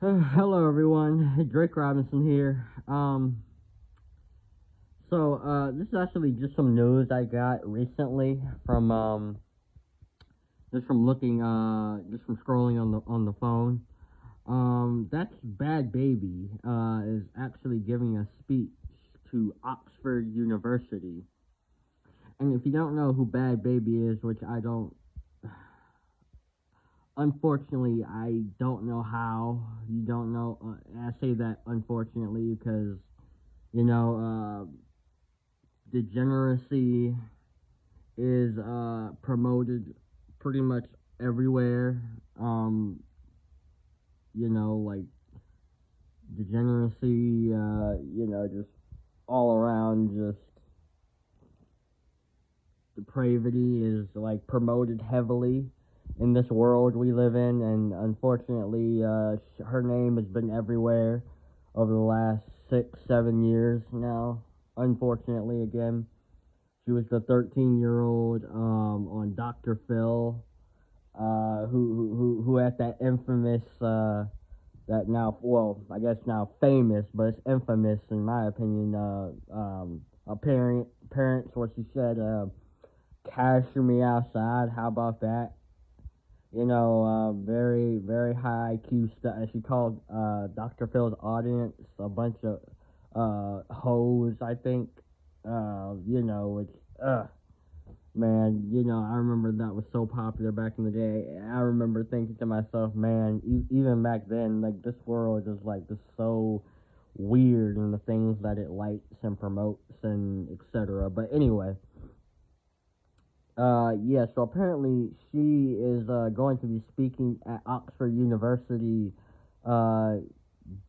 Hello everyone, Drake Robinson here. This is actually just some news I got recently from just from looking just from scrolling on the phone. That's Bad Baby is actually giving a speech to Oxford University. And if you don't know who Bad Baby is, which I don't, unfortunately I don't know how you don't know. I say that unfortunately because you know degeneracy is promoted pretty much everywhere. Um, like degeneracy, just all around, just depravity is like promoted heavily in this world we live in, and unfortunately, her name has been everywhere over the last 6, 7 years now. Unfortunately, again. She was the 13-year-old on Dr. Phil, who had that infamous, that now, well, I guess now famous, but it's infamous in my opinion. Parents, what she said, "Casher me outside." How about that? Very very high IQ stuff. She called Dr. Phil's audience a bunch of hoes. I think. Which man, I remember that was so popular back in the day. I remember thinking to myself, man, even back then, like this world is like just so weird and the things that it likes and promotes and etc. But anyway, yeah. So apparently, she is going to be speaking at Oxford University, uh,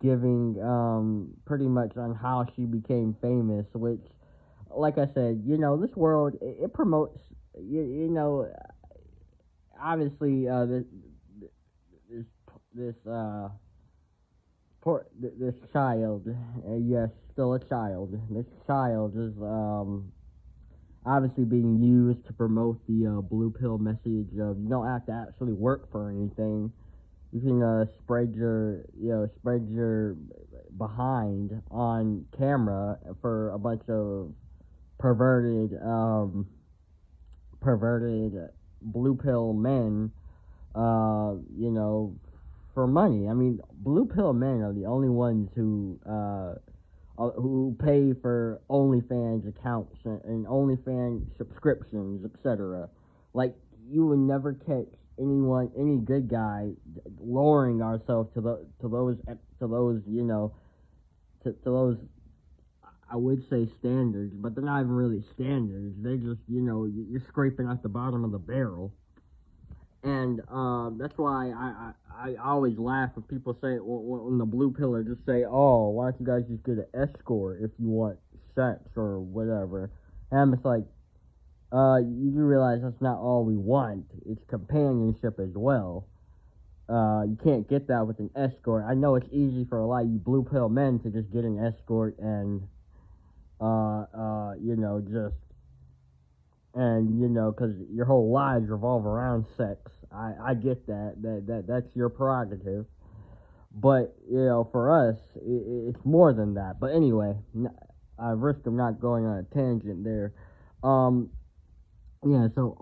giving pretty much on how she became famous, which like I said, this world it promotes you know obviously this this this child, yes, still a child. This child is obviously being used to promote the blue pill message of you don't have to actually work for anything. You can spread your behind on camera for a bunch of perverted perverted blue pill men, uh, you know, for money. I mean, blue pill men are the only ones who pay for OnlyFans accounts and OnlyFans subscriptions, etc. Like you would never catch any good guy lowering ourselves to those, to those I would say standards, but they're not even really standards. They're just, you're scraping at the bottom of the barrel. And that's why I always laugh when people say, when the blue pillar just say, oh, why don't you guys just get an escort if you want sex or whatever. And I'm just like, you do realize that's not all we want. It's companionship as well. You can't get that with an escort. I know it's easy for a lot of you blue pill men to just get an escort and just because your whole lives revolve around sex. I get that's your prerogative, but for us, it's more than that. But anyway, I risk of not going on a tangent there. Um, yeah, so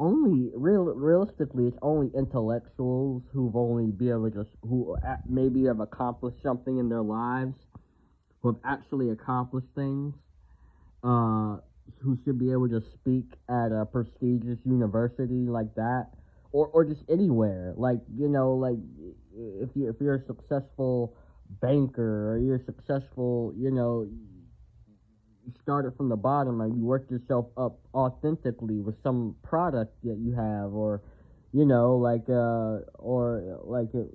realistically, it's only intellectuals who've only be able to just who maybe have accomplished something in their lives, who have actually accomplished things uh, who should be able to speak at a prestigious university like that, or just anywhere. Like like if you're a successful banker or you're successful, you started from the bottom and you worked yourself up authentically with some product that you have, or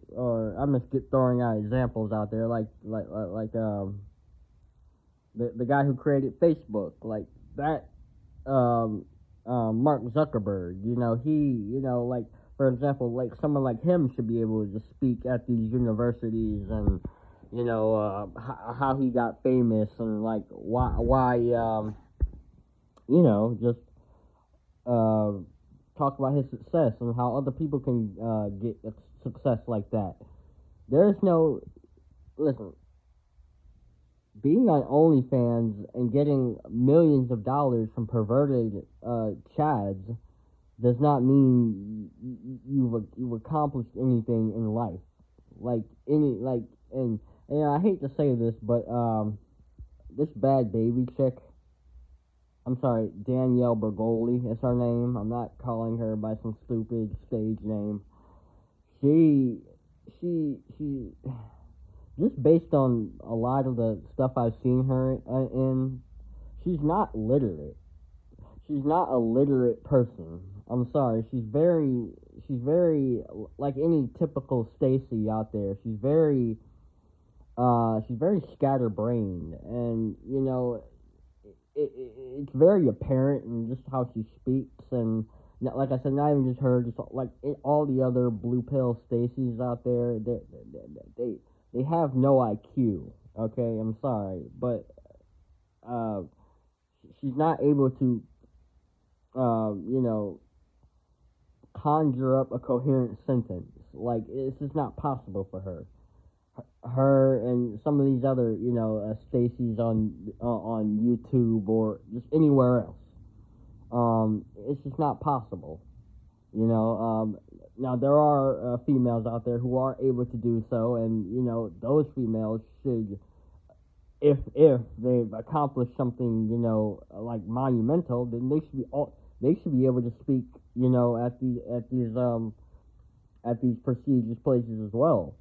or I'm just throwing out examples out there, the guy who created Facebook, like that, um, Mark Zuckerberg. Like for example, like someone like him should be able to just speak at these universities and how he got famous and like why just uh, talk about his success and how other people can get success like that. There's no listen, being on OnlyFans and getting millions of dollars from perverted chads does not mean you've accomplished anything in life. Like any like and I hate to say this, but this bad baby chick. I'm sorry, Danielle Brogoli is her name. I'm not calling her by some stupid stage name. She just based on a lot of the stuff I've seen her in, she's not literate. She's not a literate person. I'm sorry. She's very like any typical Stacy out there. She's very scatterbrained, and it's very apparent in just how she speaks, and like I said, not even just her, just like all the other blue pill Stacys out there. They have no IQ. Okay, I'm sorry, but uh, she's not able to you know conjure up a coherent sentence. Like it's just not possible for her. Her and some of these other Stacys on YouTube or just anywhere else. It's just not possible. Now there are females out there who are able to do so, and those females should, if they've accomplished something, like monumental, then they should be able to speak, at these prestigious places as well.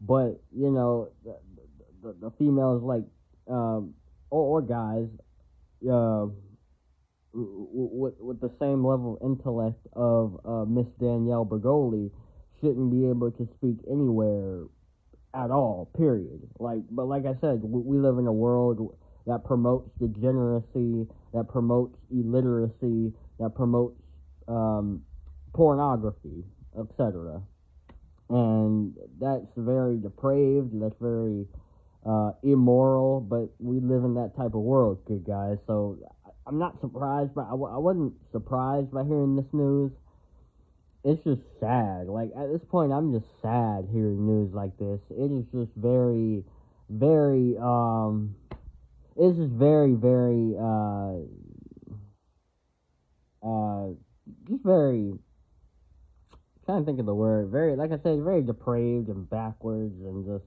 But the females like or guys uh, with the same level of intellect of Miss Danielle Bergoli shouldn't be able to speak anywhere at all. Period. But like I said, we live in a world that promotes degeneracy, that promotes illiteracy, that promotes pornography, etc. And that's very depraved. That's very immoral. But we live in that type of world, good guys. So I'm not surprised, but I wasn't surprised by hearing this news. It's just sad. Like at this point, I'm just sad hearing news like this. It is just very, very. It's just very, very. Just very. Trying to think of the word. Very, like I said, very depraved and backwards and just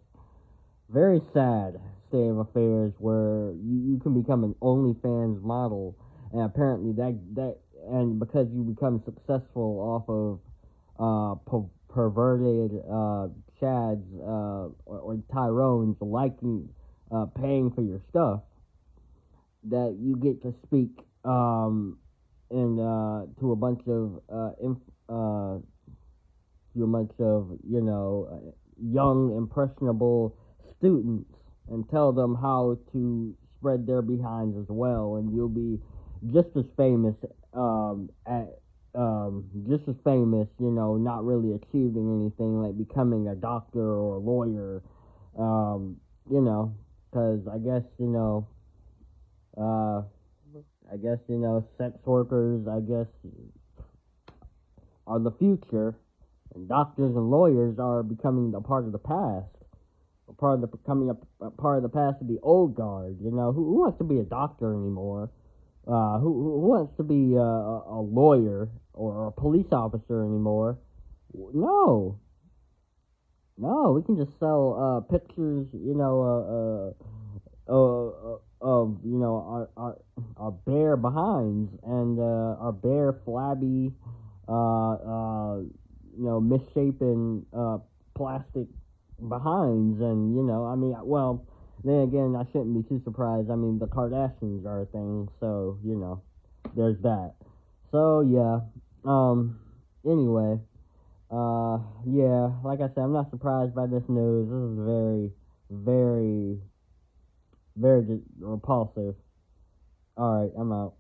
very sad state of affairs where you can become an OnlyFans model, and apparently and because you become successful off of perverted chads or Tyrones liking paying for your stuff, that you get to speak and to a bunch of young impressionable students and tell them how to spread their behinds as well, and you'll be just as famous not really achieving anything like becoming a doctor or a lawyer, because sex workers, are the future, and doctors and lawyers are becoming a part of the past. Becoming a part of the past of the old guard. Who wants to be a doctor anymore? Who wants to be a lawyer or a police officer anymore? No, we can just sell pictures, of our bare behinds and our bare flabby, misshapen plastic behinds, and then again, I shouldn't be too surprised. I mean, the Kardashians are a thing, so there's that. So yeah, anyway, yeah, like I said, I'm not surprised by this news. This is very, very, very repulsive. All right, I'm out.